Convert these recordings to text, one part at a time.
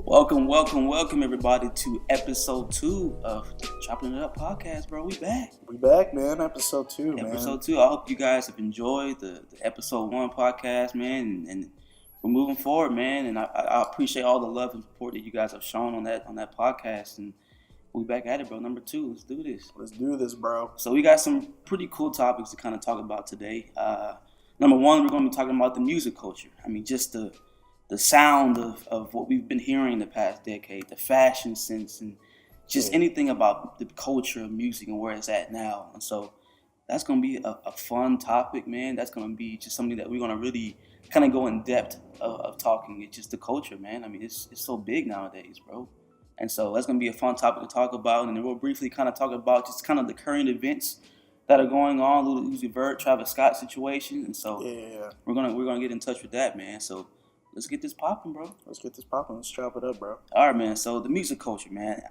Welcome, everybody, to episode 2 of Choppin' It Up podcast, bro. We back, man. Episode 2, man. Episode 2. I hope you guys have enjoyed the episode 1 podcast, man, and we're moving forward, man. And I appreciate all the love and support that you guys have shown on that podcast. And we back at it, bro. Number 2, let's do this. Let's do this, bro. So we got some pretty cool topics to kind of talk about today. Number 1, we're going to be talking about the music culture. I mean, just the sound of what we've been hearing the past decade, the fashion sense, and just anything about the culture of music and where it's at now. And so that's going to be a fun topic, man. That's going to be just something that we're going to really kind of go in depth of talking. It's just the culture, man. I mean, it's so big nowadays, bro. And so that's going to be a fun topic to talk about. And then we'll briefly kind of talk about just kind of the current events that are going on, Lil Uzi Vert, Travis Scott situation. And so we're gonna get in touch with that, man. So let's get this popping, bro. Let's chop it up, bro. All right, man. So the music culture, man.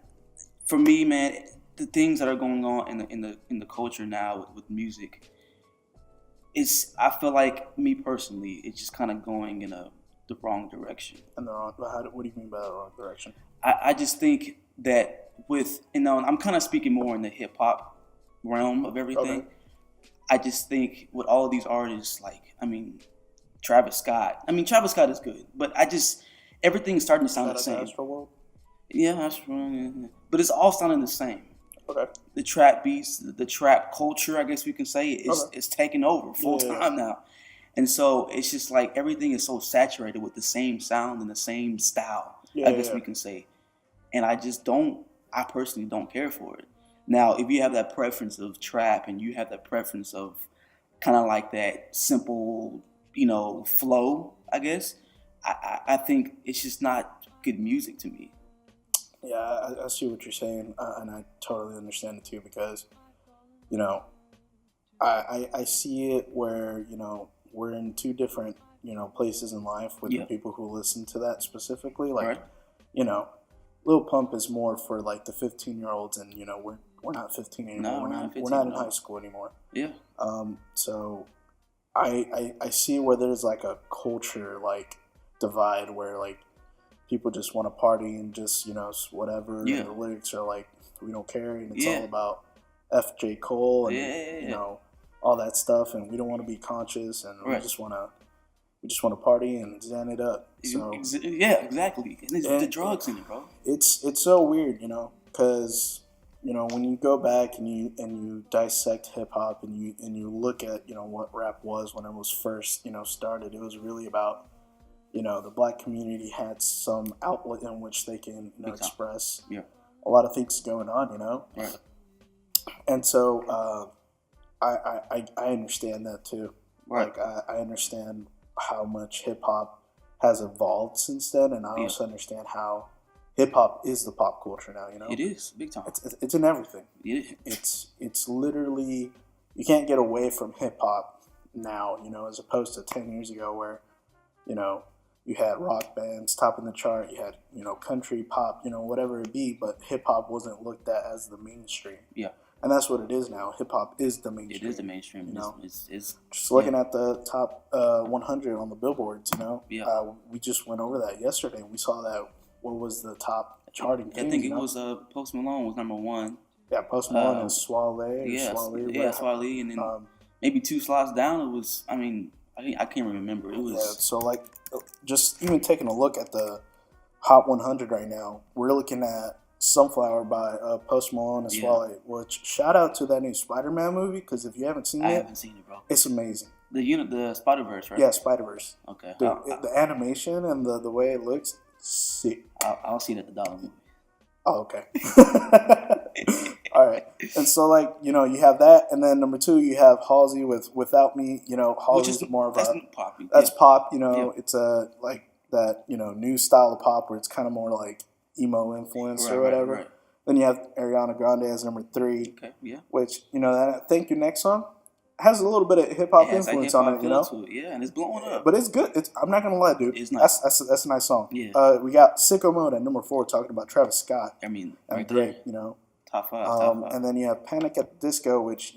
For me, man, the things that are going on in the culture now with music, I feel like, me personally, it's just kind of going in the wrong direction. And what do you mean by the wrong direction? I just think that I'm kind of speaking more in the hip hop realm of everything. Okay. I just think with all of these artists, Travis Scott is good, but everything's starting to sound the same. Astroworld? Yeah, Astroworld. Yeah. But it's all sounding the same. Okay. The trap beats, the trap culture, I guess we can say, is taking over full time now. And so it's just like everything is so saturated with the same sound and the same style, I guess we can say. And I personally don't care for it. Now, if you have that preference of trap and you have that preference of kind of like that simple, flow, I guess, I think it's just not good music to me. Yeah, I see what you're saying, and I totally understand it too, because, I see it where, we're in two different, places in life with the people who listen to that specifically. Like, Lil Pump is more for like the 15-year-olds, and, we're not 15 anymore. No, we're not in high school anymore. Yeah. So I see where there's like a culture like divide where like people just want to party and just whatever. Yeah. And the lyrics are like, we don't care, and it's all about j.cole and all that stuff, and we don't want to be conscious, and we just want to party and zen it up. So yeah, exactly. And there's the drugs in it, bro. It's so weird, because when you go back and you dissect hip hop and you look at what rap was when it was first started, it was really about the black community had some outlet in which they can express a lot of things going on, Right. And so I understand that too. Right. Like I understand how much hip hop has evolved since then, and I also understand how hip hop is the pop culture now. It is big time. It's in everything. Yeah. It's literally, you can't get away from hip hop now. As opposed to 10 years ago, where you had rock bands topping the chart, you had country pop, whatever it be, but hip hop wasn't looked at as the mainstream. Yeah. And that's what it is now. Hip hop is the mainstream. It is the mainstream. It's just looking at the top 100 on the Billboards. We just went over that yesterday. We saw that. What was the top charting thing? I think it was Post Malone was number 1. Yeah, Post Malone and Swale. Swale, and then maybe 2 slots down. It was. I can't remember. It was. So like, just even taking a look at the Hot 100 right now, we're looking at Sunflower by Post Malone and Swale. Which, shout out to that new Spider-Man movie, because if you haven't seen it, I haven't seen it, bro. It's amazing. The Spider-Verse, right? Yeah, Spider-Verse. Okay. The animation and the way it looks, sick. I'll see it at the dollar movie. Oh, okay. All right. And so, like, you have that, and then number 2, you have Halsey with Without Me. Halsey's more of that's pop. That's pop. It's a like that. New style of pop where it's kind of more like emo influence or whatever. Right. Then you have Ariana Grande as number 3. Okay. Yeah. Which that Thank You Next song has a little bit of hip hop influence on it, To it. Yeah, and it's blowing up. But it's good. I'm not gonna lie, dude. It's nice. That's a nice song. Yeah. We got Sicko Mode at number 4, talking about Travis Scott. And right Drake. Top 5. And then you have Panic at the Disco, which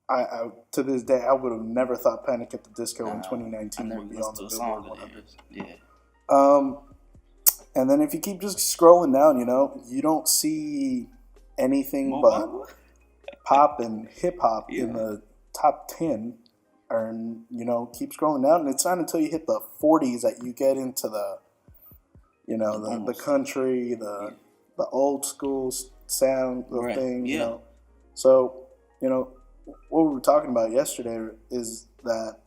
I to this day I would have never thought Panic at the Disco in 2019 would be on the Billboard 100. Yeah. And then if you keep just scrolling down, you don't see anything but pop and hip hop in the top 10. And keep scrolling down, and it's not until you hit the 40s that you get into the the country, the old school sound of things. So what we were talking about yesterday is that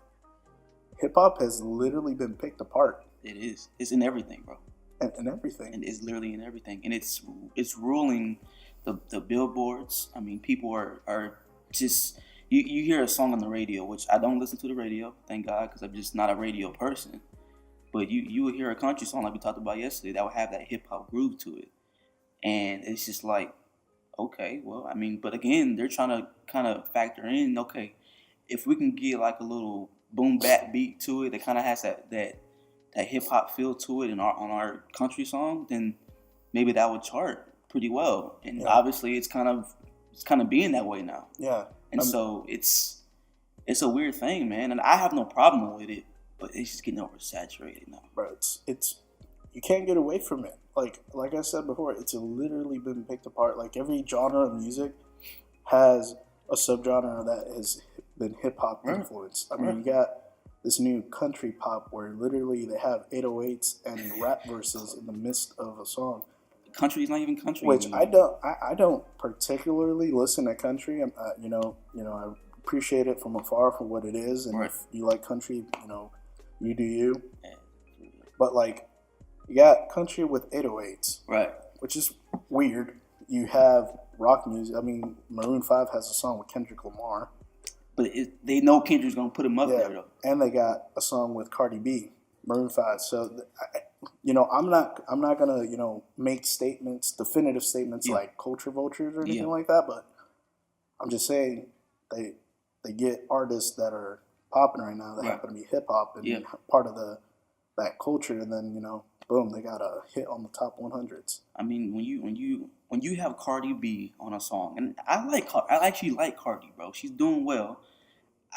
hip hop has literally been picked apart. It is. It's in everything, bro. And everything. And it's literally in everything, and it's ruling the billboards. I mean, people are just. You hear a song on the radio, which I don't listen to the radio, thank God, because I'm just not a radio person. But you would hear a country song like we talked about yesterday that would have that hip hop groove to it, and it's just like, okay, well, I mean, but again, they're trying to kind of factor in, okay, if we can get like a little boom bap beat to it that kind of has that hip hop feel to it on our country song, then maybe that would chart pretty well. And obviously, it's kind of being that way now. Yeah. And so it's a weird thing, man. And I have no problem with it, but it's just getting oversaturated now. Bro, it's you can't get away from it. Like I said before, it's literally been picked apart. Like every genre of music has a subgenre that has been hip hop influenced. I mean, you got this new country pop where literally they have 808s and rap verses in the midst of a song. Country is not even country. Which I don't particularly listen to country. I appreciate it from afar for what it is, and if you like country, you do you. But like, you got country with 808s, right? Which is weird. You have rock music. I mean, Maroon 5 has a song with Kendrick Lamar, but they know Kendrick's gonna put him up there though. And they got a song with Cardi B, Maroon 5. So. I'm not gonna make definitive statements like culture vultures or anything like that. But I'm just saying they get artists that are popping right now that happen to be hip hop and part of that culture, and then boom, they got a hit on the top 100s. I mean, when you have Cardi B on a song, and I actually like Cardi, bro. She's doing well.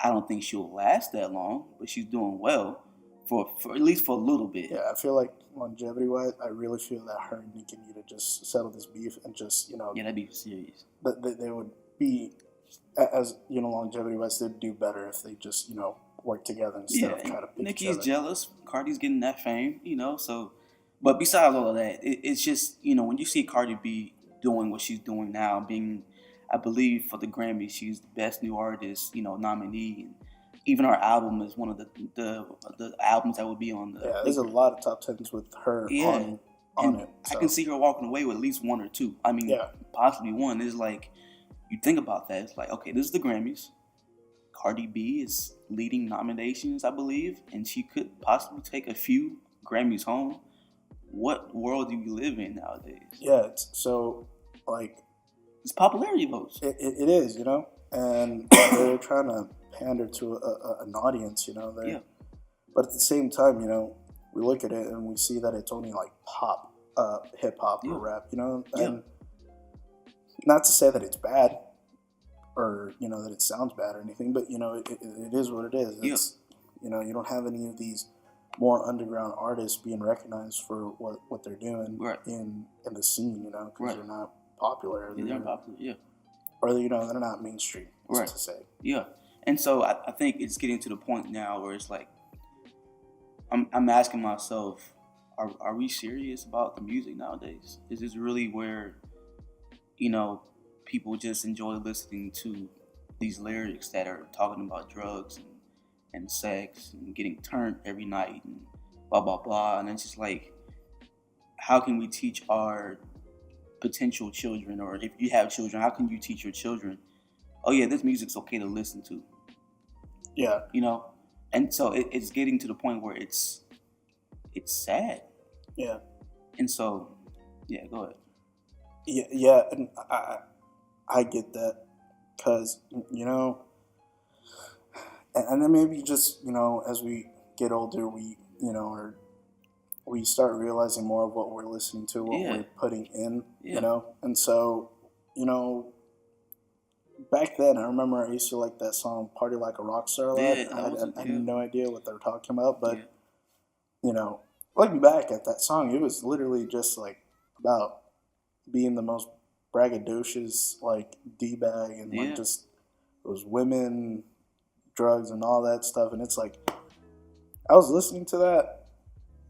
I don't think she'll last that long, but she's doing well. For at least for a little bit. Yeah, I feel like longevity-wise, I really feel that her and Nicki need to just settle this beef and just, Yeah, that'd be serious. They would be, as, longevity-wise, they'd do better if they just, work together instead of trying to pick Nicki's each other. jealous. Cardi's getting that fame, so. But besides all of that, it's just, when you see Cardi B doing what she's doing now, being, I believe, for the Grammys, she's the best new artist, nominee. And, even our album is one of the albums that would be on the. Yeah, there's a lot of top 10s with her on it. So. I can see her walking away with at least one or two. I mean, possibly one. It's like, you think about that. It's like, okay, this is the Grammys. Cardi B is leading nominations, I believe, and she could possibly take a few Grammys home. What world do we live in nowadays? Yeah, it's popularity votes. It is, and they're trying to pander to an audience, But at the same time, we look at it and we see that it's only like pop, hip hop or rap, and not to say that it's bad or that it sounds bad or anything, but it is what it is. It's you don't have any of these more underground artists being recognized for what they're doing in the scene, because they're not popular. They're not popular, or they're not mainstream, to say. Yeah. And so I think it's getting to the point now where it's like, I'm asking myself, are we serious about the music nowadays? Is this really where, people just enjoy listening to these lyrics that are talking about drugs and sex and getting turned every night and blah, blah, blah. And it's just like, how can we teach our potential children, or if you have children, how can you teach your children, oh yeah, this music's okay to listen to? Yeah. And so it's getting to the point where it's sad. Yeah. And so, go ahead. Yeah, and I get that, because, and then maybe just, as we get older, we, we start realizing more of what we're listening to, what we're putting in, and so, back then, I remember I used to like that song "Party Like a Rock Star" a lot. I had no idea what they were talking about, but looking back at that song, it was literally just like about being the most braggadocious like d-bag and like just it was women, drugs, and all that stuff. And it's like I was listening to that,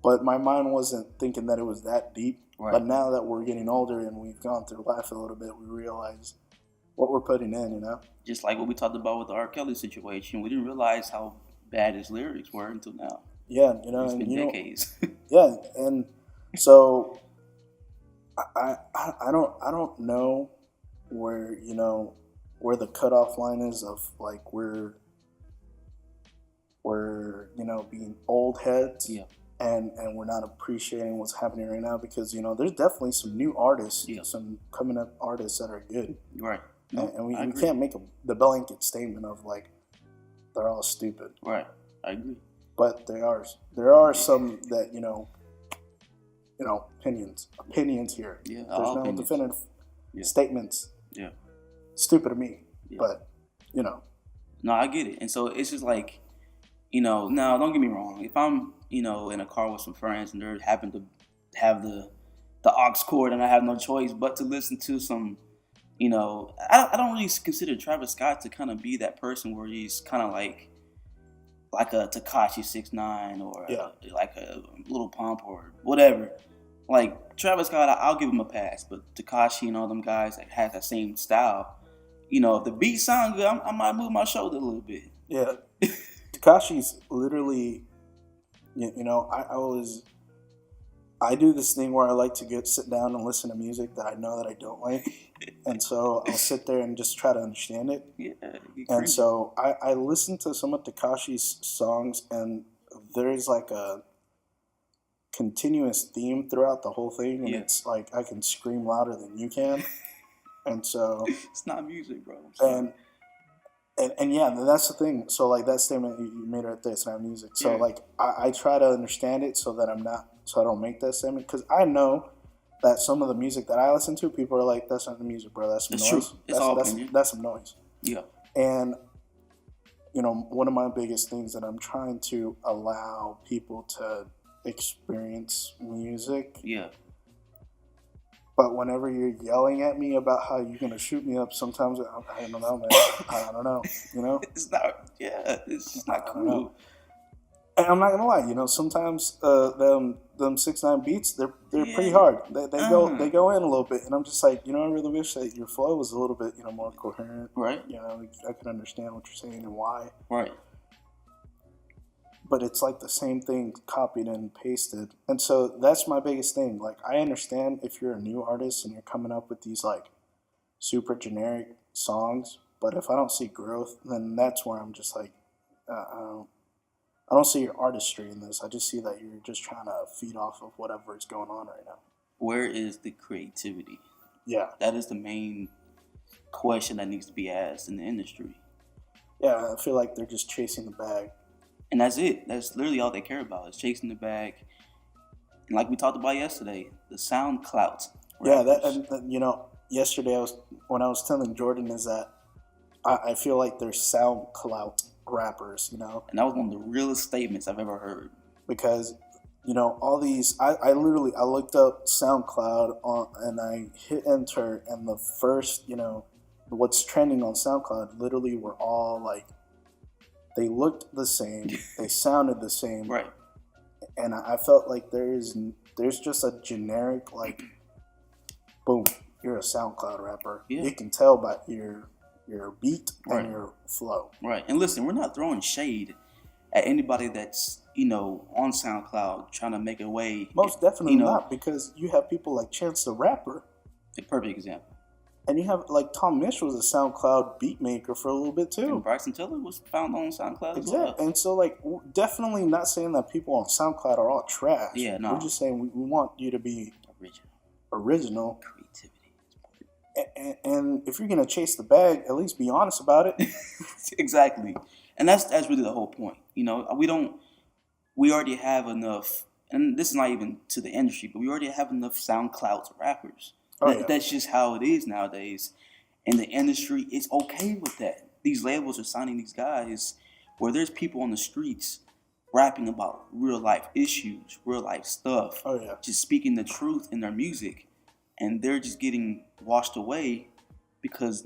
but my mind wasn't thinking that it was that deep. Right. But now that we're getting older and we've gone through life a little bit, we realize what we're putting in, you know? Just like what we talked about with the R. Kelly situation. We didn't realize how bad his lyrics were until now. Yeah, you know, it's been decades. Yeah, and so I don't know where, you know, where the cutoff line is of like we're you know, being old heads. Yeah. And we're not appreciating what's happening right now because, you know, there's definitely some new artists, some coming up artists that are good. Right. No, and we can't make the blanket statement of like they're all stupid. Right. I agree. But there are some that, you know, opinions here. Yeah. There's no definitive statements. Yeah. Stupid to me. Yeah. But, you know. No, I get it. And so it's just like, you know, now don't get me wrong. If I'm, you know, in a car with some friends and they happen to have the aux cord and I have no choice but to listen to some, you know, I don't really consider Travis Scott to kind of be that person where he's kind of like a Tekashi 6ix9ine or like a Little Pump or whatever. Like Travis Scott, I'll give him a pass, but Tekashi and all them guys that have that same style, you know, if the beat sound good, I might move my shoulder a little bit. Yeah. Tekashi's literally, you know, I do this thing where I like to sit down and listen to music that I know that I don't like, and so I'll sit there and just try to understand it. Yeah. And so I listen to some of Tekashi's songs, and there's like a continuous theme throughout the whole thing, and it's like I can scream louder than you can, and so it's not music, bro. And yeah, that's the thing. So like that statement you made right there, it's not music. So like I try to understand it so that I don't make that statement, because I know that some of the music that I listen to, people are like, that's not the music, bro. That's some noise. True. It's all opinion. That's some noise. Yeah. And you know, one of my biggest things that I'm trying to allow people to experience music. Yeah. But whenever you're yelling at me about how you're gonna shoot me up, sometimes I don't know, man. I don't know, you know. It's not. Yeah, it's just not cool. And I'm not gonna lie, you know. Sometimes them 6ix9ine beats, they're pretty hard. They go in a little bit, and I'm just like, you know, I really wish that your flow was a little bit, you know, more coherent. Right. You know, I could understand what you're saying and why. Right. But it's like the same thing copied and pasted. And so that's my biggest thing. Like, I understand if you're a new artist and you're coming up with these like super generic songs, but if I don't see growth, then that's where I'm just like, I don't see your artistry in this. I just see that you're just trying to feed off of whatever is going on right now. Where is the creativity? Yeah. That is the main question that needs to be asked in the industry. Yeah, I feel like they're just chasing the bag. And that's it. That's literally all they care about is chasing the bag. And like we talked about yesterday, the Soundclout. Yeah, and you know, yesterday when I was telling Jordan is that I feel like they're Soundclout rappers, you know. And that was one of the realest statements I've ever heard. Because, you know, all these, I looked up SoundCloud and I hit enter, and the first, you know, what's trending on SoundCloud literally were all like, they looked the same, they sounded the same, right? And I felt like there's just a generic like, boom, you're a SoundCloud rapper. Yeah. You can tell by your beat and your flow. Right. And listen, we're not throwing shade at anybody that's, you know, on SoundCloud trying to make a way. Most definitely not, because you have people like Chance the Rapper. A perfect example. And you have, like, Tom Misch was a SoundCloud beat maker for a little bit, too. And Bryson Tiller was found on SoundCloud as well. And so, like, definitely not saying that people on SoundCloud are all trash. Yeah, no. We're just saying we want you to be original. Creativity. And if you're going to chase the bag, at least be honest about it. Exactly. And that's really the whole point. You know, we already have enough, and this is not even to the industry, but we already have enough SoundCloud rappers. That's just how it is nowadays. And the industry is okay with that. These labels are signing these guys where there's people on the streets rapping about real life issues, real life stuff. Oh yeah. Just speaking the truth in their music, and they're just getting washed away because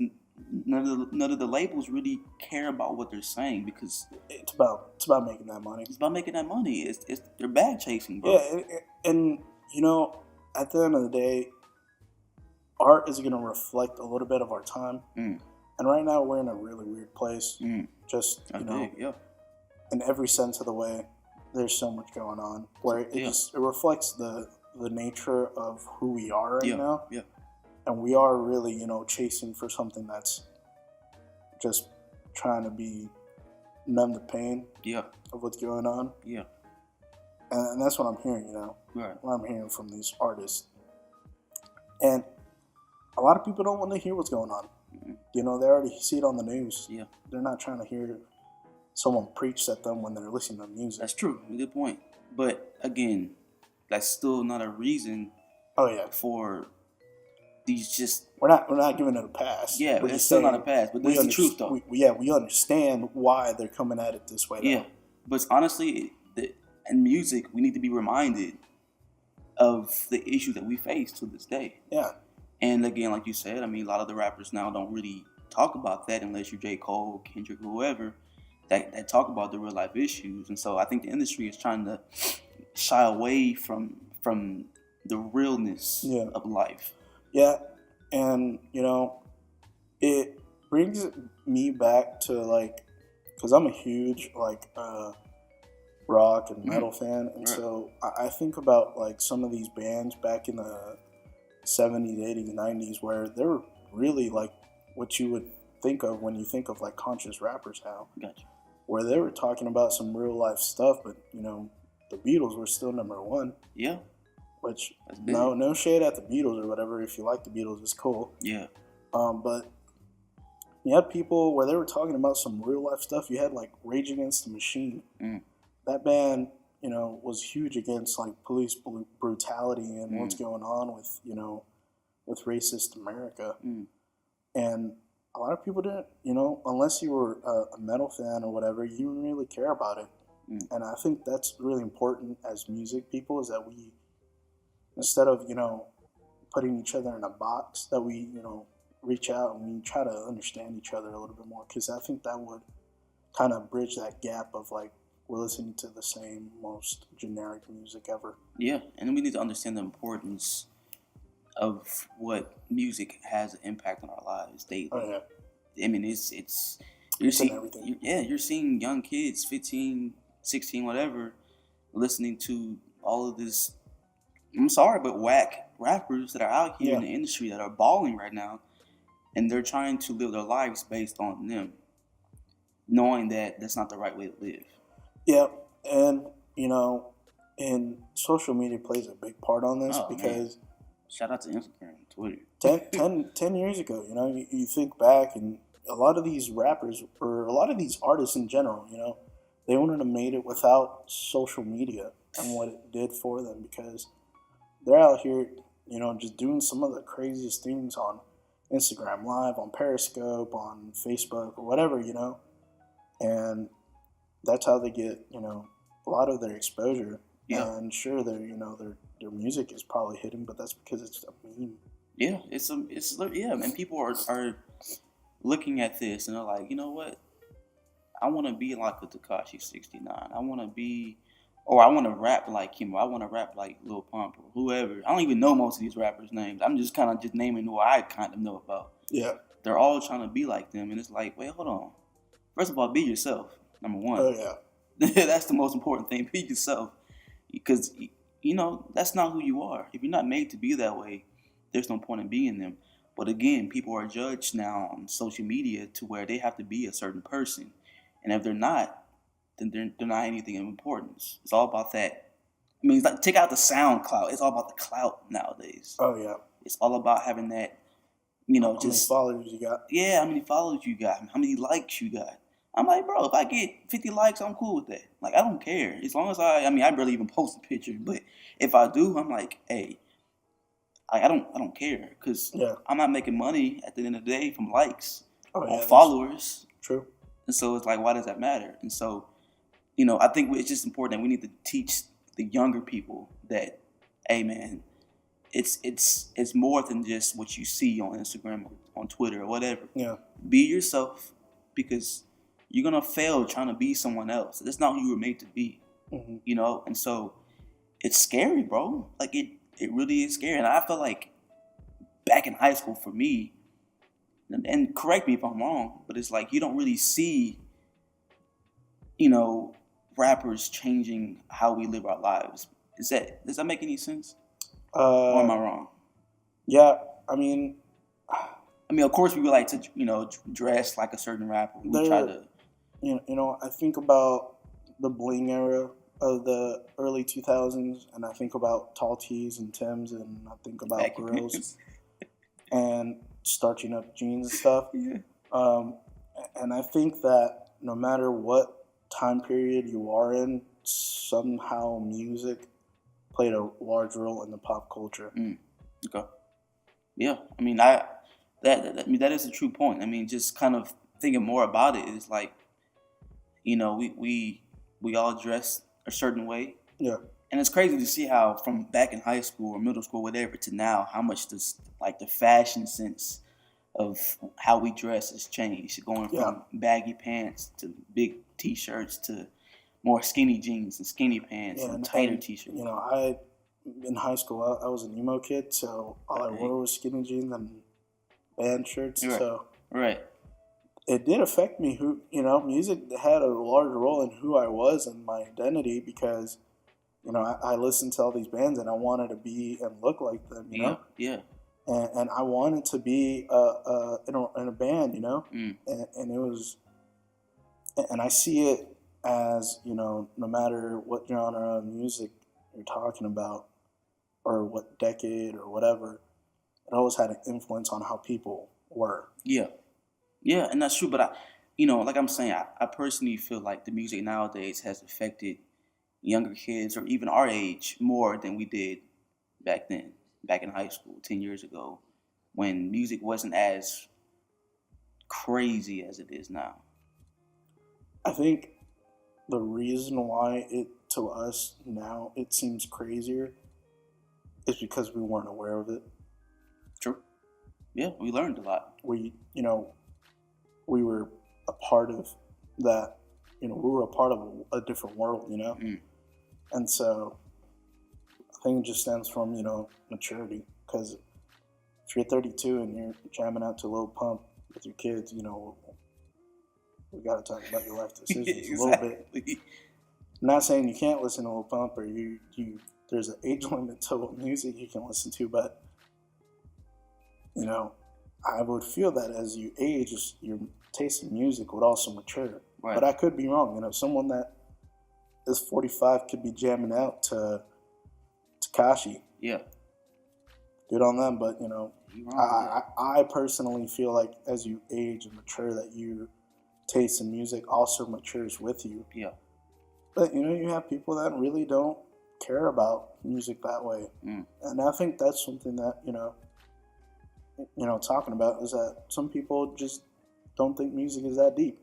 none of the labels really care about what they're saying, because it's about making that money. It's about making that money. It's they're bag chasing, bro. Yeah, and you know, at the end of the day, art is going to reflect a little bit of our time. And right now we're in a really weird place. Just, you know, in every sense of the way, there's so much going on where it reflects the nature of who we are right now. Yeah. And we are really, you know, chasing for something that's just trying to be numb the pain of what's going on. Yeah. And that's what I'm hearing, you know. Right. What I'm hearing from these artists. And a lot of people don't want to hear what's going on. You know, they already see it on the news. Yeah. They're not trying to hear someone preach at them when they're listening to music. That's true. Good point. But again, that's still not a reason for these just... We're not giving it a pass. Yeah, it's still not a pass. But that's the truth, though. We understand why they're coming at it this way. Yeah. But honestly, in music, we need to be reminded of the issue that we face to this day. Yeah. And again, like you said, I mean, a lot of the rappers now don't really talk about that unless you're j.cole, Kendrick, or whoever, that talk about the real life issues. And so I think the industry is trying to shy away from the realness of life. Yeah, and, you know, it brings me back to, like, because I'm a huge, like, rock and metal fan, and so I think about, like, some of these bands back in the 70s, 80s, 90s, where they were really, like, what you would think of when you think of, like, conscious rappers now. Gotcha. Where they were talking about some real-life stuff, but, you know, the Beatles were still number one. Yeah. Which, no shade at the Beatles or whatever. If you like the Beatles, it's cool. Yeah. But you had people where they were talking about some real life stuff. You had like Rage Against the Machine. That band, you know, was huge against like police brutality and what's going on with, you know, with racist America. And a lot of people didn't, you know, unless you were a metal fan or whatever, you didn't really care about it. And I think that's really important as music people, is that we, instead of, you know, putting each other in a box, that we, you know, reach out and we try to understand each other a little bit more, because I think that would kind of bridge that gap of, like, we're listening to the same, most generic music ever. Yeah, and we need to understand the importance of what music has an impact on our lives daily. Oh, yeah. I mean, it's you're seeing everything. You're seeing young kids, 15, 16, whatever, listening to all of this, I'm sorry, but whack rappers that are out here in the industry that are balling right now, and they're trying to live their lives based on them, knowing that that's not the right way to live. Yeah, and, you know, and social media plays a big part on this, because... Man. Shout out to Instagram and Twitter. 10 years ago, you know, you think back, and a lot of these rappers, or a lot of these artists in general, you know, they wouldn't have made it without social media and what it did for them, because they're out here, you know, just doing some of the craziest things on Instagram Live, on Periscope, on Facebook, or whatever, you know. And that's how they get, you know, a lot of their exposure. Yeah. And sure, you know, their music is probably hitting, but that's because it's a meme. Yeah, and people are looking at this and they're like, you know what? I want to be like a Tekashi 69. I want to be, or I want to rap like him, or I want to rap like Lil Pump or whoever. I don't even know most of these rappers' names. I'm just kind of just naming who I kind of know about. Yeah. They're all trying to be like them, and it's like, wait, hold on. First of all, be yourself, number one. Oh, yeah. That's the most important thing. Be yourself. Because, you know, that's not who you are. If you're not made to be that way, there's no point in being them. But again, people are judged now on social media to where they have to be a certain person. And if they're not, then they're not anything of importance. It's all about that. I mean, it's like, take out the Soundclout. It's all about the clout nowadays. Oh, yeah. It's all about having that, you know, how many followers you got? Yeah, how many followers you got, how many likes you got. I'm like, bro, if I get 50 likes, I'm cool with that. Like, I don't care. As long as I barely even post a picture. But if I do, I'm like, hey, I don't care. Because I'm not making money at the end of the day from likes or followers. True. And so it's like, why does that matter? And so, I think it's just important that we need to teach the younger people that, hey man, it's more than just what you see on Instagram or on Twitter or whatever. Yeah. Be yourself, because you're gonna fail trying to be someone else. That's not who you were made to be. Mm-hmm. And so it's scary, bro. Like it really is scary. And I feel like back in high school for me, and correct me if I'm wrong, but it's like you don't really see, rappers changing how we live our lives. Does that make any sense? Or am I wrong? Yeah, I mean, of course we would like to, dress like a certain rapper. We try to, I think about the bling era of the early 2000s, and I think about tall tees and Timbs, and I think about girls and starching up jeans and stuff. Yeah. And I think that no matter what time period you are in, somehow music played a large role in the pop culture. Okay. Yeah, that is a true point. Just kind of thinking more about it is like, we all dress a certain way. Yeah. And it's crazy to see how from back in high school or middle school, whatever, to now, how much this, like the fashion sense of how we dress has changed. Going from baggy pants to big t-shirts to more skinny jeans and skinny pants and tighter t-shirts. In high school, I was an emo kid, so all I wore was skinny jeans and band shirts. Right. So right. It did affect me. Music had a large role in who I was and my identity, because, I listened to all these bands and I wanted to be and look like them. Yeah. And I wanted to be in a band. And it was, and I see it as, no matter what genre of music you're talking about, or what decade or whatever, it always had an influence on how people were. Yeah, and that's true. But like I'm saying, I personally feel like the music nowadays has affected younger kids or even our age more than we did back then, back in high school 10 years ago, when music wasn't as crazy as it is now. I think the reason why to us now it seems crazier is because we weren't aware of it. True. Yeah, we learned a lot. We were a part of that. We were a part of a different world. And so I think it just stems from maturity. Because if you're 32 and you're jamming out to Lil Pump with your kids, we got to talk about your life decisions a little bit. I'm not saying you can't listen to Lil Pump or you there's an age limit to what music you can listen to, but I would feel that as you age, your taste in music would also mature. Right. But I could be wrong. Someone that is 45 could be jamming out to Tekashi. Yeah. Good on them, but I personally feel like as you age and mature, that your taste in music also matures with you. Yeah. But you have people that really don't care about music that way, and I think that's something that talking about is that some people just don't think music is that deep.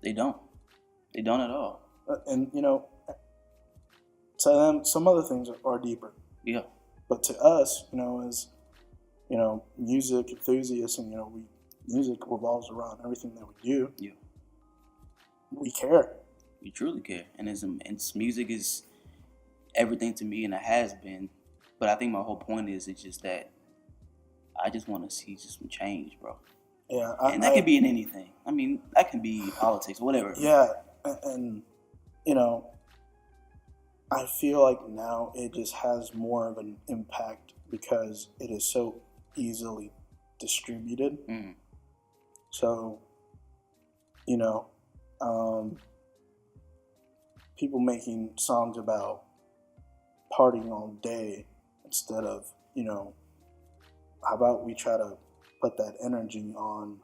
They don't at all. And to them, some other things are deeper. Yeah. But to us, as music enthusiasts, and music revolves around everything that we do. Yeah. We care. We truly care, and it's music is everything to me, and it has been. But I think my whole point is it's just that I just want to see just some change, bro. Yeah, and that could be in anything. That can be politics, whatever. Yeah, and I feel like now it just has more of an impact because it is so easily distributed. Mm. So, people making songs about partying all day instead of, how about we try to put that energy on,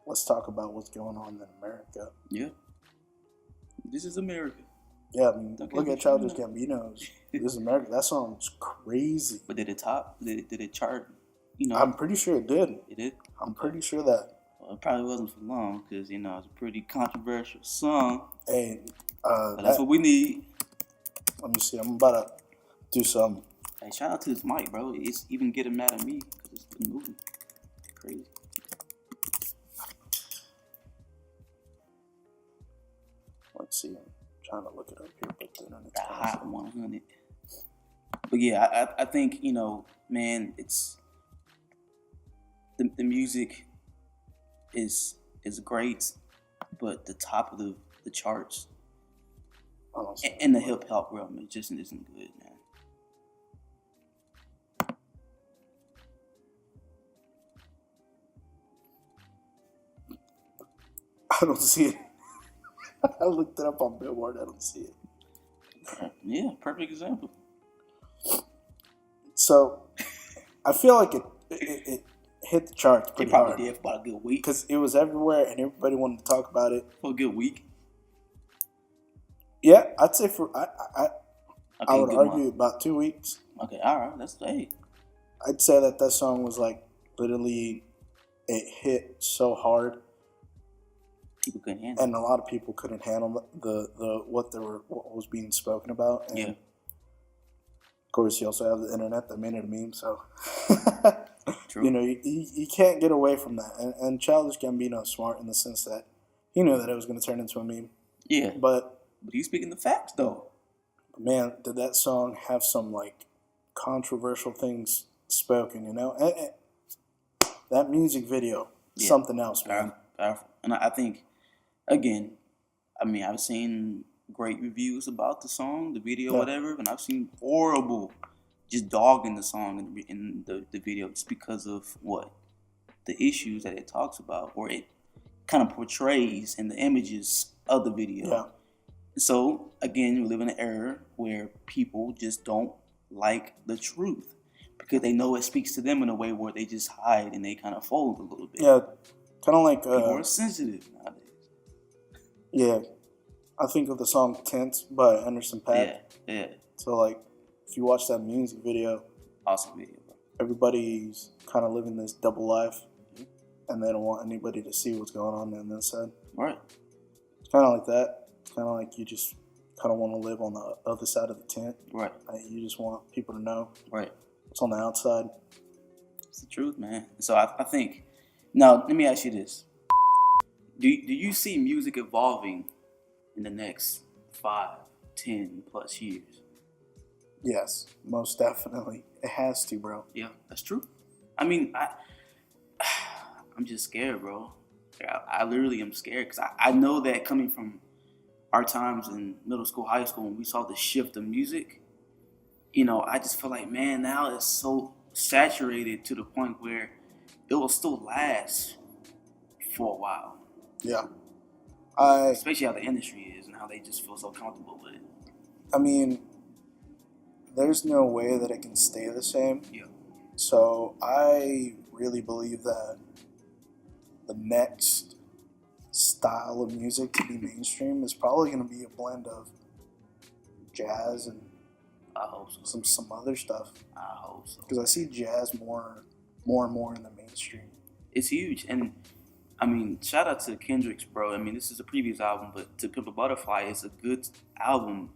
let's talk about what's going on in America. Yeah. This is America. Yeah, look at Childish Gambino's This is America. That song's crazy. But did it top? Did it chart? I'm pretty sure it did. It did? I'm pretty sure that. Well, it probably wasn't for long because, it's a pretty controversial song. Hey, That's what we need. Let me see. I'm about to do some. Hey, shout out to this mic, bro. It's even getting mad at me because it's been moving crazy. Let's see. I'm trying to look it up here, but then The hot 100. But yeah, I think, you know, man, it's the music is great, but the top of the charts in the hip hop realm, it just isn't good, man. I don't see it. I looked it up on Billboard. I don't see it. Yeah, perfect example. So, I feel like it hit the charts pretty hard. It probably did for about a good week. Because it was everywhere and everybody wanted to talk about it. For a good week? Yeah, I'd say I would argue about 2 weeks. Okay, all right. That's hey. I'd say that song was like literally, it hit so hard. People couldn't handle it. And a lot of people couldn't handle what was being spoken about. And of course, you also have the internet that made it a meme. So, True. You know, you can't get away from that. And Childish Gambino is smart in the sense that he knew that it was going to turn into a meme. Yeah. But he's speaking the facts, though. Man, did that song have some, like, controversial things spoken, you know? And that music video, something else, man. Powerful. And I think, again, I mean, I've seen great reviews about the song, the video, whatever, and I've seen horrible just dogging the song in the video just because of what? The issues that it talks about, or it kind of portrays in the images of the video. Yeah. So, again, we live in an era where people just don't like the truth because they know it speaks to them in a way where they just hide and they kind of fold a little bit. Yeah, kind of like... people are sensitive nowadays. Yeah. I think of the song Tent by Anderson .Paak. Yeah. So, like, if you watch that music video... Awesome video, bro. Everybody's kind of living this double life, and they don't want anybody to see what's going on in this side. Right. It's kind of like that. It's kind of like you just kind of want to live on the other side of the tent. Right. Like you just want people to know what's on the outside. It's the truth, man. So I think... Now, let me ask you this. Do you see music evolving in the next 5, 10 plus years? Yes, most definitely. It has to, bro. Yeah, that's true. I mean, I'm just scared, bro. I literally am scared because I know that coming from our times in middle school, high school, when we saw the shift of music, you know, I just feel like, man, now it's so saturated to the point where it will still last for a while. Yeah. Especially how the industry is and how they just feel so comfortable with it. I mean, there's no way that it can stay the same. Yeah. So I really believe that the next style of music to be mainstream is probably going to be a blend of jazz and I hope so. some other stuff. I hope so. Because I see jazz more and more in the mainstream. It's huge. And I mean, shout out to Kendrick's, bro. I mean, this is a previous album, but To Pimp a Butterfly is a good album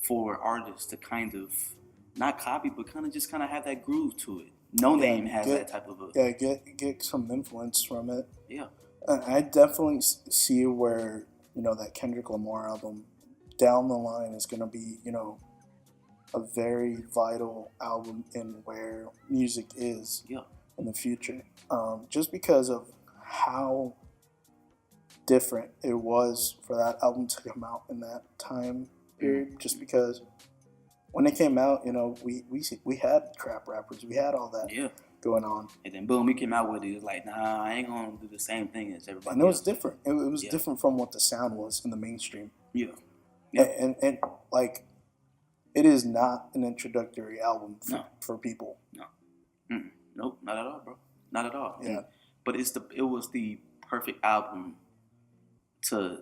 for artists to kind of not copy, but kind of have that groove to it. No Name has that type of a... Yeah, get some influence from it. Yeah. And I definitely see where, you know, that Kendrick Lamar album down the line is going to be, you know, a very vital album in where music is in the future. Just because of how different it was for that album to come out in that time period. Just because when it came out, you know, we had trap rappers, we had all that going on, and then boom, we came out with it. It was like, nah, I ain't gonna do the same thing as everybody. And it was different. It was different from what the sound was in the mainstream. Yeah. And like, it is not an introductory album for people. No. Nope, not at all, bro. Not at all. Yeah. But it was the perfect album to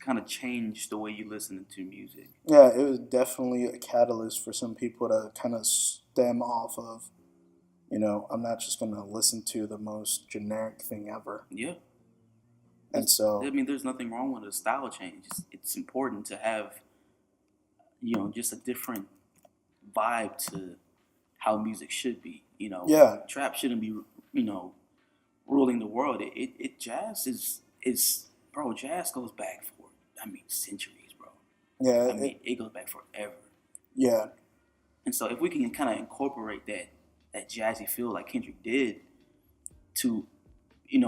kind of change the way you listen to music. Yeah, it was definitely a catalyst for some people to kind of stem off of, you know, I'm not just going to listen to the most generic thing ever. Yeah. And so, I mean, there's nothing wrong with a style change. It's important to have, just a different vibe to how music should be. Trap shouldn't be, ruling the world. Jazz is bro. Jazz goes back for, centuries, bro. Yeah, it goes back forever. Yeah. And so if we can kind of incorporate that jazzy feel like Kendrick did to,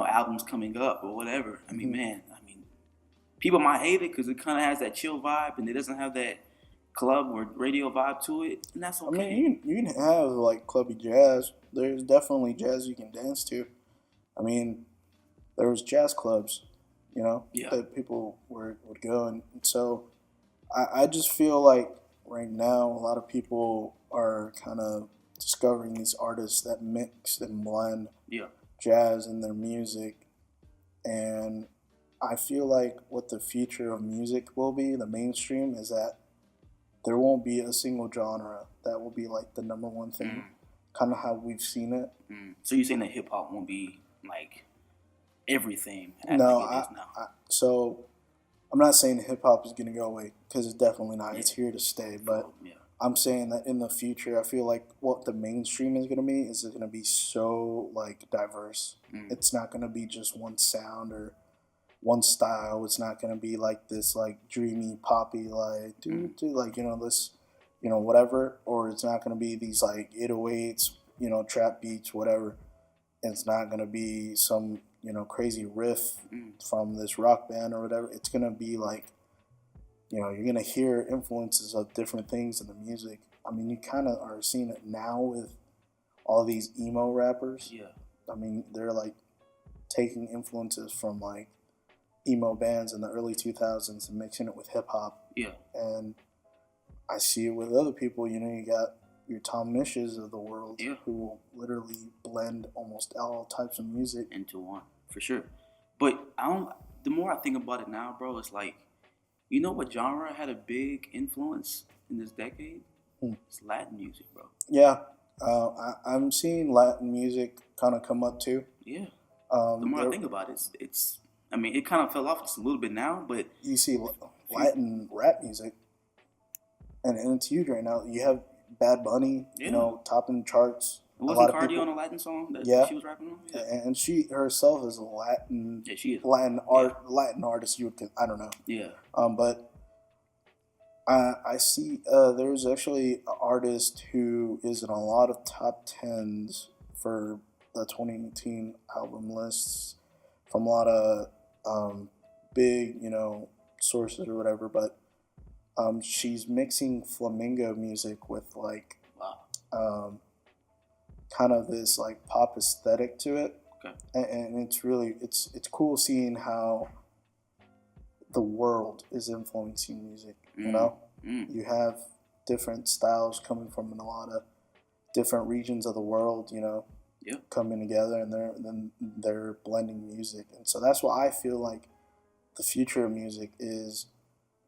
albums coming up or whatever. Man, people might hate it because it kind of has that chill vibe and it doesn't have that club or radio vibe to it, and that's okay. You can have like clubby jazz. There's definitely jazz you can dance to. There was jazz clubs, that people would go, and so I just feel like right now a lot of people are kind of discovering these artists that mix and blend jazz in their music, and I feel like what the future of music will be, the mainstream, is that there won't be a single genre that will be like the number one thing, kind of how we've seen it. So you're saying that hip hop won't be like everything? No, so I'm not saying hip hop is going to go away, because it's definitely not. Yeah. It's here to stay. But I'm saying that in the future, I feel like what the mainstream is going to be is going to be so like diverse. It's not going to be just one sound or one style. It's not going to be like this like dreamy poppy like this whatever, or it's not going to be these like 808s, trap beats, whatever. It's not going to be some crazy riff from this rock band or whatever. It's going to be like, you're going to hear influences of different things in the music. You kind of are seeing it now with all these emo rappers. They're like taking influences from like emo bands in the early 2000s and mixing it with hip hop. And I see it with other people. You got your Tom Mishes of the world who will literally blend almost all types of music into one, for sure. But the more I think about it now, bro, it's like, what genre had a big influence in this decade? It's Latin music, bro. Yeah. I'm seeing Latin music kind of come up too. Yeah. The more I think about it, it kind of fell off just a little bit now, but you see Latin rap music, and it's huge right now. You have Bad Bunny, topping charts. Wasn't Cardi on a Latin song that she was rapping on? Yeah. And she herself is a Latin. Yeah, she is Latin artist. You would, I don't know. Yeah. But I see there's actually an artist who is in a lot of top 10s for the 2018 album lists from a lot of big, sources or whatever. But she's mixing flamenco music with like kind of this like pop aesthetic to it. Okay. And it's really it's cool seeing how the world is influencing music. You have different styles coming from a lot of different regions of the world, coming together, and they're blending music. And so that's why I feel like the future of music is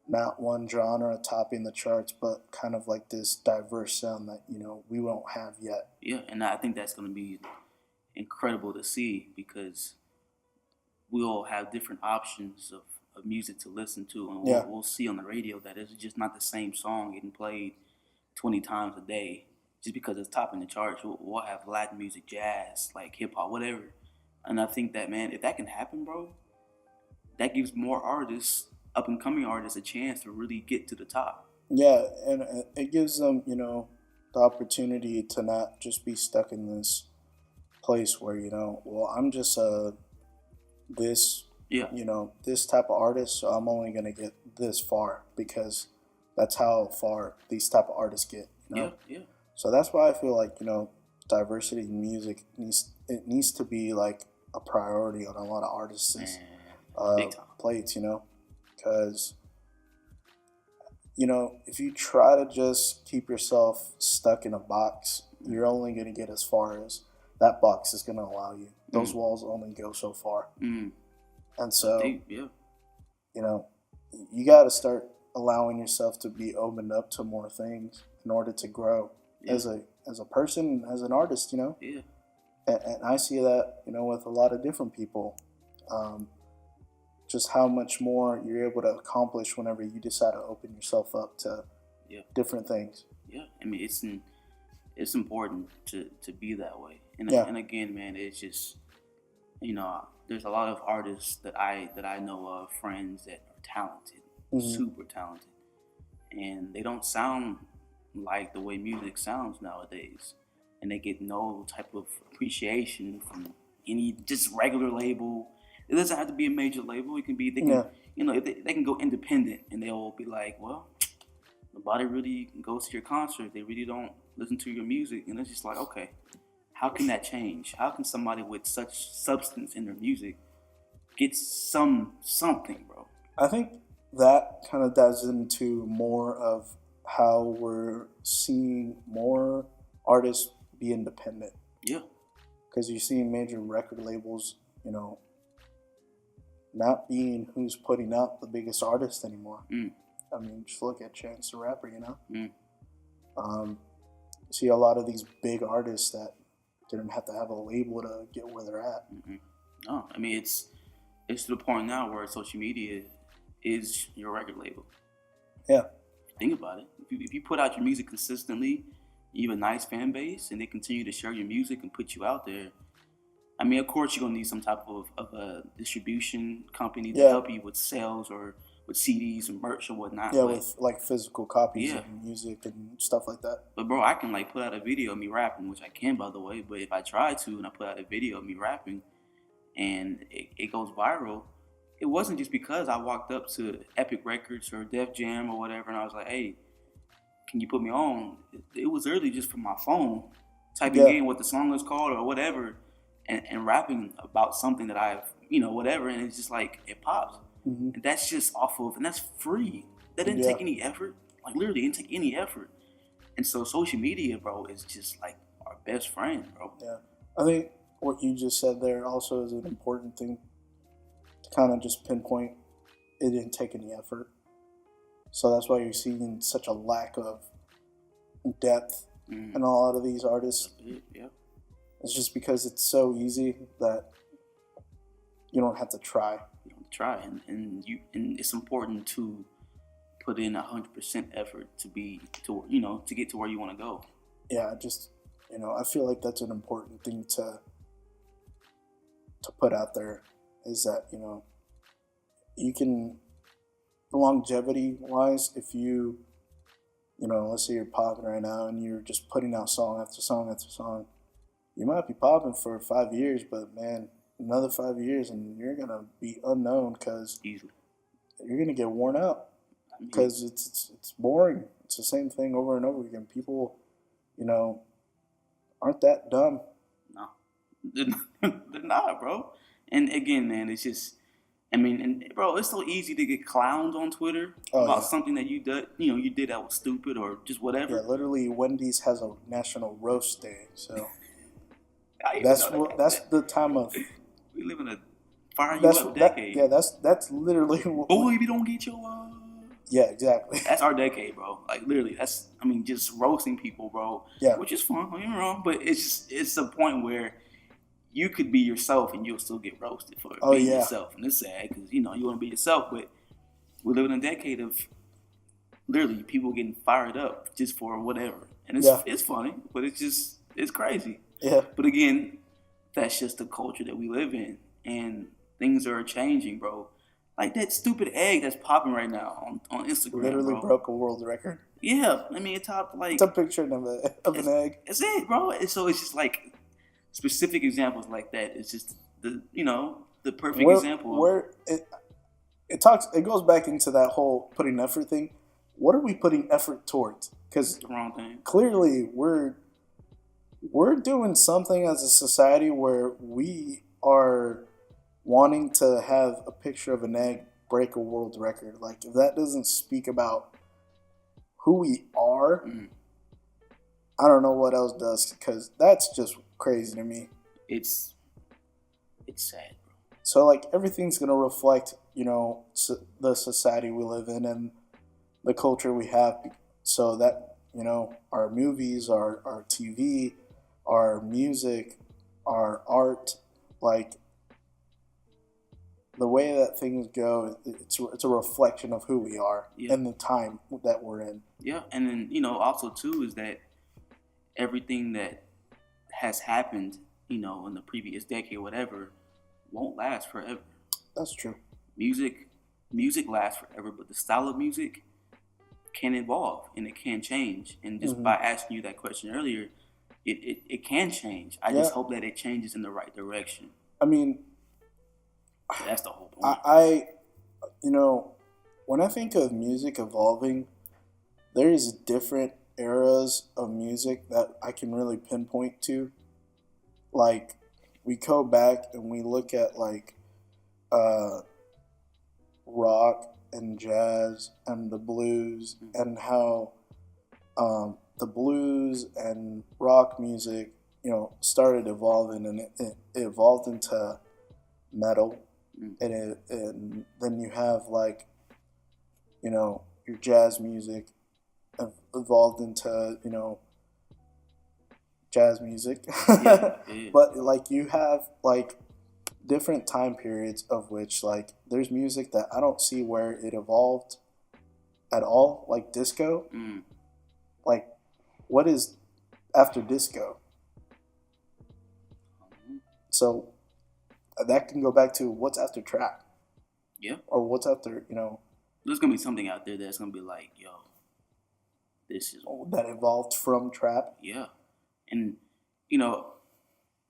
not one genre topping the charts, but kind of like this diverse sound that, we won't have yet. Yeah, and I think that's going to be incredible to see, because we'll have different options of music to listen to, and we'll see on the radio that it's just not the same song getting played 20 times a day just because it's topping the charts. We'll have Latin music, jazz, like hip-hop, whatever. And I think that, man, if that can happen, bro, that gives more artists, up-and-coming artists, a chance to really get to the top. Yeah, and it gives them, the opportunity to not just be stuck in this place where, I'm just this type of artist, so I'm only going to get this far, because that's how far these type of artists get. Yeah. So that's why I feel like, diversity in music needs to be like a priority on a lot of artists' plates, because, if you try to just keep yourself stuck in a box, you're only going to get as far as that box is going to allow you. Those walls only go so far. And so, you got to start allowing yourself to be opened up to more things in order to grow as a person, as an artist, And I see that, with a lot of different people. just how much more you're able to accomplish whenever you decide to open yourself up to different things. Yeah, I mean it's important to be that way. And again, man, it's just there's a lot of artists that I know of, friends that are talented, super talented, and they don't sound like the way music sounds nowadays, and they get no type of appreciation from any just regular label. It doesn't have to be a major label. It can be they can go independent, and they'll be like, well, nobody really goes to your concert. They really don't listen to your music, and it's just like, okay, how can that change? How can somebody with such substance in their music get something, bro? I think that kind of dives into more of how we're seeing more artists be independent. Yeah. Because you're seeing major record labels, not being who's putting out the biggest artist anymore. I mean, just look at Chance the Rapper, See a lot of these big artists that didn't have to have a label to get where they're at. No, I mean, it's to the point now where social media is your record label. Yeah. Think about it. If you put out your music consistently, you have a nice fan base, and they continue to share your music and put you out there. I mean, of course, you're gonna need some type of a distribution company to help you with sales or with CDs and merch and whatnot. Yeah, with like physical copies of music and stuff like that. But bro, I can like put out a video of me rapping, which I can, by the way. But if I try to and I put out a video of me rapping, and it goes viral, it wasn't just because I walked up to Epic Records or Def Jam or whatever, and I was like, hey, can you put me on? It was literally just from my phone, typing in what the song is called or whatever, and rapping about something that I've, whatever, and it's just like, it pops. And that's just off of, and that's free. That didn't take any effort. Like, literally, it didn't take any effort. And so social media, bro, is just like our best friend, bro. Yeah. I think what you just said there also is an important thing to kind of just pinpoint. It didn't take any effort. So that's why you're seeing such a lack of depth in a lot of these artists. Yeah. It's just because it's so easy that you don't have to try. You don't have to try, and it's important to put in 100% effort to get to where you want to go. Yeah, just I feel like that's an important thing to put out there, is that you can, longevity wise, if you let's say you're popping right now and you're just putting out song after song after song, you might be popping for 5 years, but man, another 5 years and you're gonna be unknown because you're gonna get worn out because it's boring. It's the same thing over and over again. People, aren't that dumb. No, they're not, bro. And again, man, it's just, bro, it's so easy to get clowned on Twitter about something that you did that was stupid or just whatever. Yeah, literally, Wendy's has a National Roast Day, so that's the time of. We live in a fire you up decade. That's literally. Boy, if you don't get your. Yeah, exactly. That's our decade, bro. Like, literally, just roasting people, bro. Yeah. Which is fun, don't get me wrong, but it's a point where you could be yourself and you'll still get roasted for being yourself. And it's sad because, you want to be yourself, but we live in a decade of literally people getting fired up just for whatever. And it's funny, but it's crazy. Yeah. But again, that's just the culture that we live in. And things are changing, bro. Like that stupid egg that's popping right now on Instagram. Literally broke a world record. Yeah, it topped like. It's a picture of an egg. That's it, bro. And so it's just like specific examples like that. It's just the perfect example. Where it goes back into that whole putting effort thing. What are we putting effort towards? Because the wrong thing. Clearly, we're doing something as a society where we are wanting to have a picture of an egg break a world record. Like, if that doesn't speak about who we are, I don't know what else does, because that's just crazy to me. It's sad, bro. So, like, everything's going to reflect, the society we live in and the culture we have. So that, our movies, our TV, our music, our art, like, the way that things go, it's a reflection of who we are and the time that we're in. Yeah, and then also too is that everything that has happened, in the previous decade, whatever, won't last forever. That's true. Music lasts forever, but the style of music can evolve and it can change. And just by asking you that question earlier, it can change. I just hope that it changes in the right direction. I mean, that's the whole point. When I think of music evolving, there's different eras of music that I can really pinpoint to. Like, we go back and we look at like rock and jazz and the blues, and how the blues and rock music, started evolving, and it evolved into metal, and then you have like, your jazz music evolved into, jazz music. But like, you have like different time periods of which, like, there's music that I don't see where it evolved at all, like disco. Like, what is after disco? So that can go back to what's after trap. Yeah. Or what's after, There's going to be something out there that's going to be like, yo, this is... that evolved from trap. Yeah. And,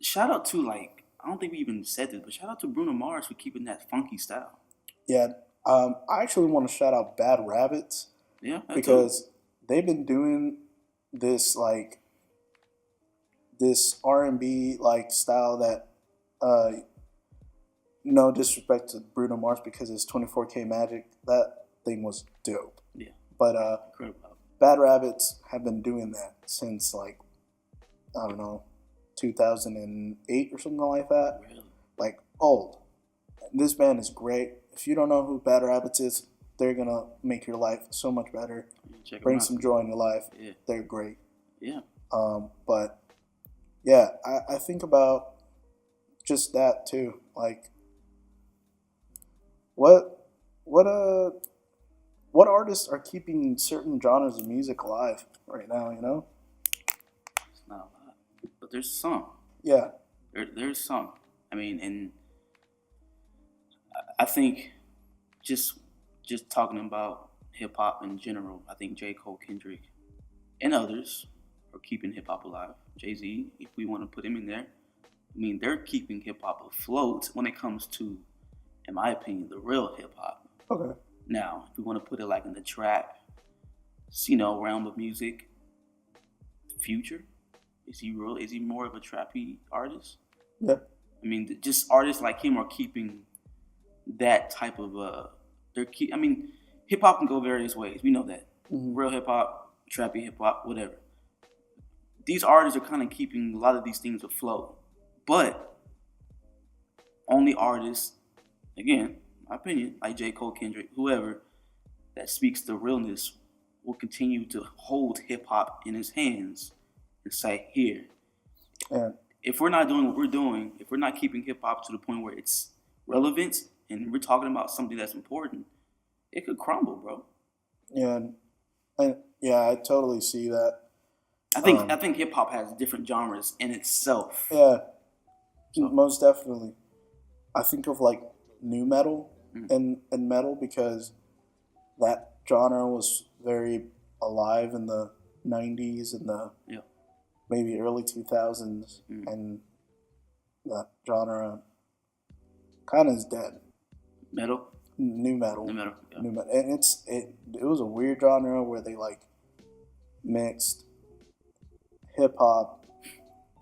shout out to, like, I don't think we even said this, but shout out to Bruno Mars for keeping that funky style. Yeah. I actually want to shout out Bad Rabbits. Yeah. Because they've been doing this, like, this R&B, like, style that, no disrespect to Bruno Mars because it's 24K Magic. That thing was dope. Yeah. But Bad Rabbits have been doing that since, like, I don't know, 2008 or something like that. Really? Like, old. This band is great. If you don't know who Bad Rabbits is, they're going to make your life so much better. Bring some joy in your life. Yeah. They're great. Yeah. But, yeah, I think about just that, too. Like, what artists are keeping certain genres of music alive right now, It's not a lot, but there's some. Yeah. There's some. I mean, and I think just talking about hip hop in general, I think J.Cole, Kendrick, and others are keeping hip hop alive. Jay-Z, if we want to put him in there, I mean, they're keeping hip hop afloat when it comes to, in my opinion, the real hip hop. Okay. Now, if we want to put it like in the trap, realm of music, Future, is he real? Is he more of a trappy artist? Yeah. I mean, just artists like him are keeping that type of hip hop can go various ways. We know that. Mm-hmm. Real hip hop, trappy hip hop, whatever. These artists are kind of keeping a lot of these things afloat, but only artists, again, my opinion, like J.Cole, Kendrick, whoever, that speaks the realness will continue to hold hip hop in his hands and say, here. Yeah. If we're not doing what we're doing, if we're not keeping hip hop to the point where it's relevant and we're talking about something that's important, it could crumble, bro. Yeah. I totally see that. I think hip hop has different genres in itself. Yeah. So. Most definitely. I think of like new metal and metal because that genre was very alive in the 90s and the maybe early 2000s, and that genre kind of is dead. Metal? New metal. Yeah. New metal. And it was a weird genre where they like mixed hip hop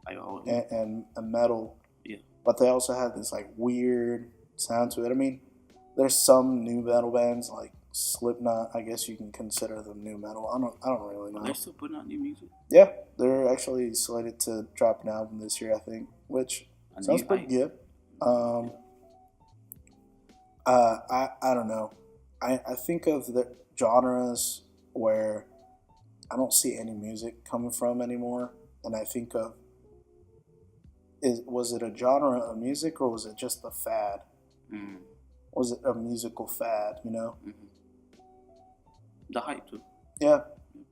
and metal. Yeah. But they also had this like weird sound to it. I mean, there's some new metal bands like Slipknot. I guess you can consider them new metal. I don't really know. They're still putting out new music. Yeah, they're actually slated to drop an album this year, I think, which sounds pretty good. I don't know. I think of the genres where I don't see any music coming from anymore, and I think of was it a genre of music or was it just a fad? was it a musical fad, you know? Mm-hmm. The hype too. Yeah.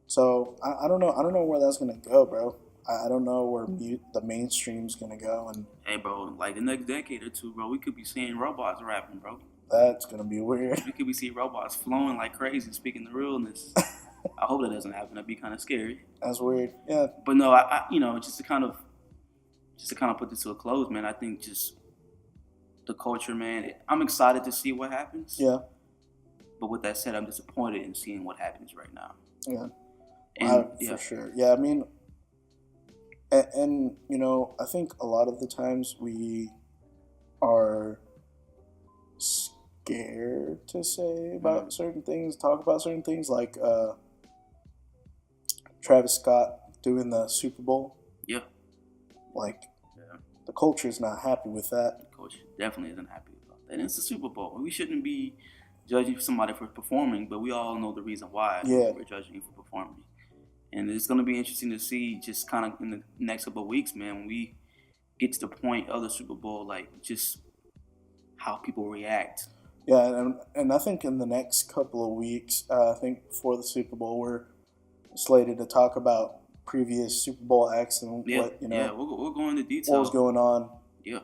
So I don't know. I don't know where that's gonna go, bro. I don't know where the mainstream's gonna go, and hey, bro, like the next decade or two, bro, we could be seeing robots rapping, bro. That's gonna be weird. We could be seeing robots flowing like crazy, speaking the realness. I hope that doesn't happen. That'd be kind of scary. That's weird. Yeah. But no, I you know, just to kind of put this to a close, man. I think just the culture, man. I'm excited to see what happens. Yeah. But with that said, I'm disappointed in seeing what happens right now. Yeah. And, for sure. Yeah. I mean, and you know, I think a lot of the times we are scared to say about certain things, talk about certain things, like Travis Scott doing the Super Bowl. Yeah. Like, the culture is not happy with that. The culture definitely isn't happy about that. And it's the Super Bowl. We shouldn't be judging somebody for performing, but we all know the reason why we're judging you for performing. And it's going to be interesting to see just kind of in the next couple of weeks, man, when we get to the point of the Super Bowl, like just how people react. Yeah, and I think in the next couple of weeks, I think before the Super Bowl, we're slated to talk about previous Super Bowl acts and what, you know. Yeah, we'll go into detail. What was going on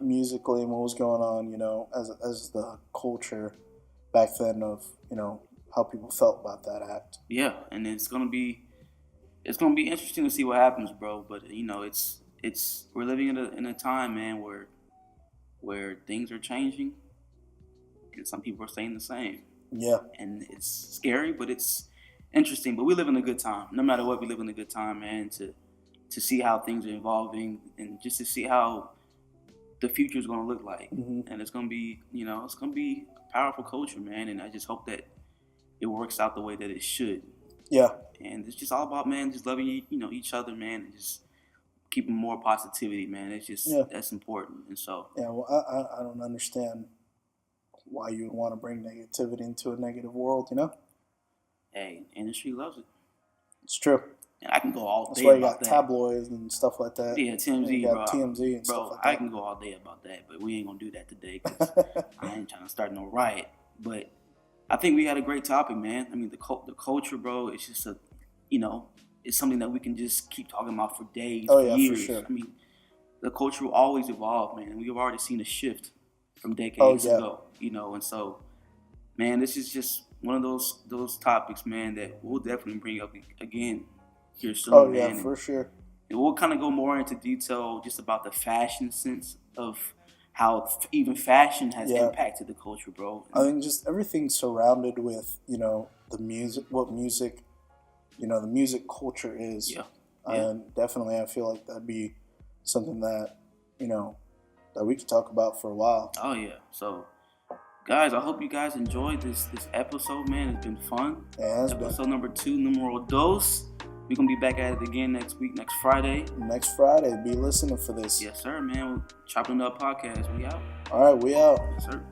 musically and what was going on, you know, as the culture back then of, you know, how people felt about that act. Yeah, and it's gonna be interesting to see what happens, bro. But you know, it's we're living in a time, man, where things are changing, and some people are staying the same. Yeah, and it's scary, but it's interesting. But we live in a good time. No matter what, we live in a good time, man. To see how things are evolving, and just to see how the future is going to look like, and it's going to be, you know, it's going to be a powerful culture, man. And I just hope that it works out the way that it should. Yeah. And it's just all about, man, just loving each other, man, and just keeping more positivity, man. It's just that's important. And so well, I don't understand why you would want to bring negativity into a negative world, you know? Hey, industry loves it. It's true. And I can go all day about that. That's why you got tabloids and stuff like that. Yeah, TMZ, bro. TMZ and stuff like that. I can go all day about that, but we ain't going to do that today because I ain't trying to start no riot. But I think we had a great topic, man. I mean, the culture, bro, it's just it's something that we can just keep talking about for days, for years. For sure. I mean, the culture will always evolve, man. We've already seen a shift from decades ago, you know. And so, man, this is just one of those topics, man, that we'll definitely bring up again here soon, man. For sure. And we'll kind of go more into detail just about the fashion sense of how even fashion has impacted the culture, bro. I think just everything surrounded with, you know, the music, what music, you know, the music culture is. Yeah. And definitely I feel like that'd be something that, you know, that we could talk about for a while. Oh, yeah. So, guys, I hope you guys enjoyed this episode, man. It's been fun. Yeah, episode number 2, numero dos. We're going to be back at it again next week, next Friday. Next Friday. Be listening for this. Yes, sir, man. Choppin' Up Podcast. We out. All right, we out. Yes, sir.